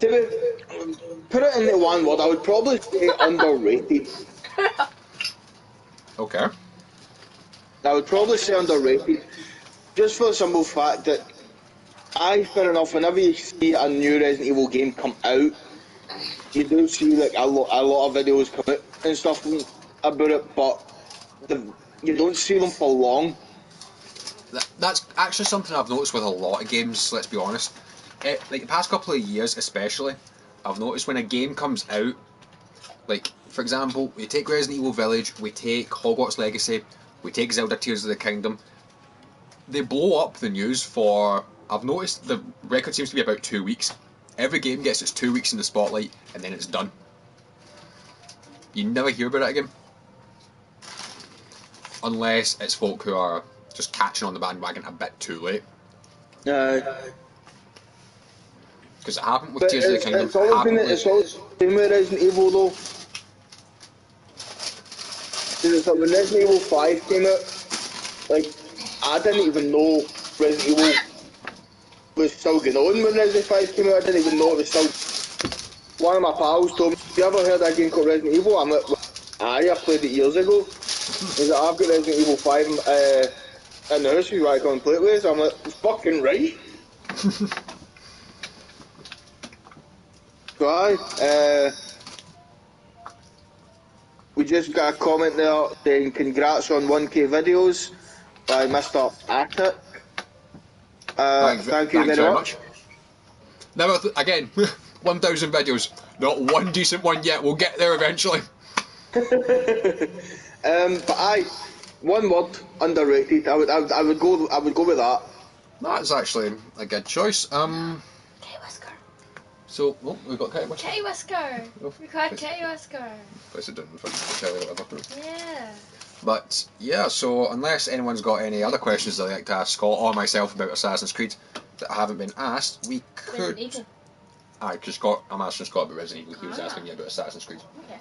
Put it into one word, I would probably say underrated. Okay. I would probably say underrated, just for the simple fact that, fair enough, whenever you see a new Resident Evil game come out, you do see like a lot of videos come out and stuff about it, but you don't see them for long. That's actually something I've noticed with a lot of games, let's be honest. Like the past couple of years especially, I've noticed when a game comes out, like, for example, we take Resident Evil Village, we take Hogwarts Legacy, we take Zelda Tears of the Kingdom, they blow up the news for, I've noticed the record seems to be about 2 weeks. Every game gets its 2 weeks in the spotlight, and then it's done. You never hear about it again. Unless it's folk who are just catching on the bandwagon a bit too late. Because it happened with But Tears of the Kingdom. it's always been the same with Resident Evil though. It's like when Resident Evil 5 came out, like I didn't even know Resident Evil was still going on when Resident 5 came out. I didn't even know it was still. One of my pals told me, "Have you ever heard of that game called Resident Evil?" I'm like, "Aye, I played it years ago." He's like, "I've got Resident Evil 5 in the house. You want to come and play it with us?" I'm like, "Fucking right." So aye, we just got a comment there saying congrats on 1K videos by Mr. Attic. Thank you very much. Now, again, 1,000 videos. Not one decent one yet. We'll get there eventually. But aye, one word, underrated. I would go with that. That's actually a good choice. K-Whisker. So, well, we've got K-Whisker. K-Whisker. We got K-Whisker. Place it down in front of the Kelly or whatever. Yeah. But, yeah, so unless anyone's got any other questions they'd like to ask Scott or myself about Assassin's Creed that haven't been asked, we could... Resident Evil. Aye, because Scott, I'm asking Scott about Resident Evil. He was asking me about Assassin's Creed. Okay.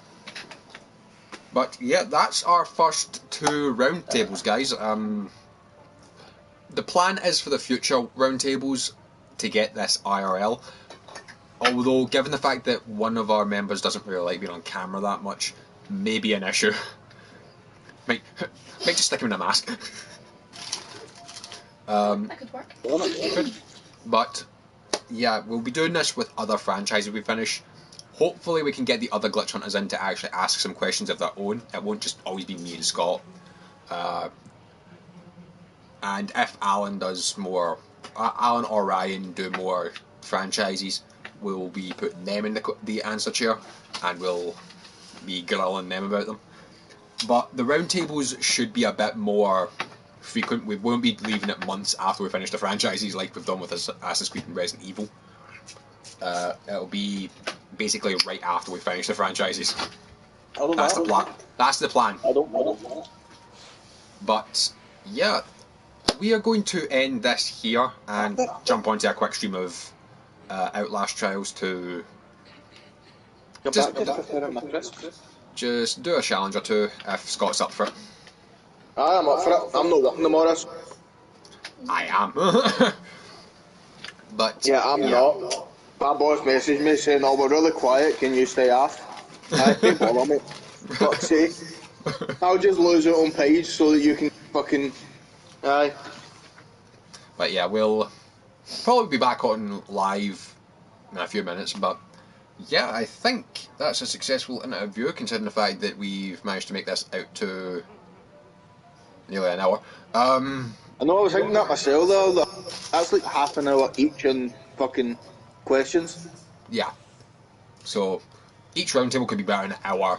But yeah, that's our first 2 roundtables, guys. The plan is for the future roundtables to get this IRL. Although, given the fact that one of our members doesn't really like being on camera that much, may be an issue. might just stick him in a mask. That could work. But yeah, we'll be doing this with other franchises we finish. Hopefully we can get the other glitch hunters in to actually ask some questions of their own. It won't just always be me and Scott. And if Alan does more, Alan or Ryan do more franchises, we'll be putting them in the answer chair and we'll be grilling them about them. But the roundtables should be a bit more frequent. We won't be leaving it months after we finish the franchises like we've done with Assassin's Creed and Resident Evil. It'll be basically right after we finish the franchises. That's the plan. That's the plan. I don't know. But yeah, we are going to end this here and jump onto a quick stream of Outlast Trials to just do a challenge or two if Scott's up for it. I'm up for it. I'm not working tomorrow. I am. But yeah, I'm not. My boss messaged me saying, "Oh, we're really quiet. Can you stay off?" I don't bother me. Fuck's sake. I'll just lose it on page so that you can fucking. Aye. But yeah, we'll probably be back on live in a few minutes. But yeah, I think that's a successful interview considering the fact that we've managed to make this out to nearly an hour. I know, I was thinking that myself though. That's like half an hour each in fucking questions. Yeah. So each roundtable could be about an hour,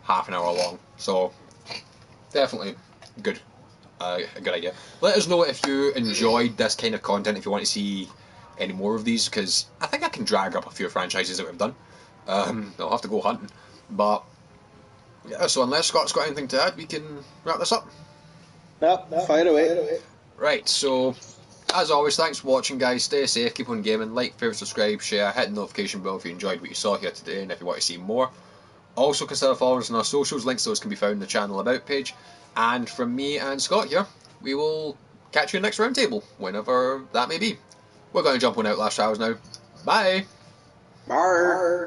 half an hour long. So definitely good. A good idea. Let us know if you enjoyed this kind of content, if you want to see any more of these, because I think I can drag up a few franchises that we've done. I'll have to go hunting. But yeah, so unless Scott's got anything to add, we can wrap this up. Yep, fire away. Right, so as always, thanks for watching, guys. Stay safe, keep on gaming, like, favourite, subscribe, share, hit the notification bell if you enjoyed what you saw here today and if you want to see more. Also consider following us on our socials, links to those can be found in the channel About page. And from me and Scott here, we will catch you in the next roundtable, whenever that may be. We're going to jump on Outlast Trials now. Bye! Bye!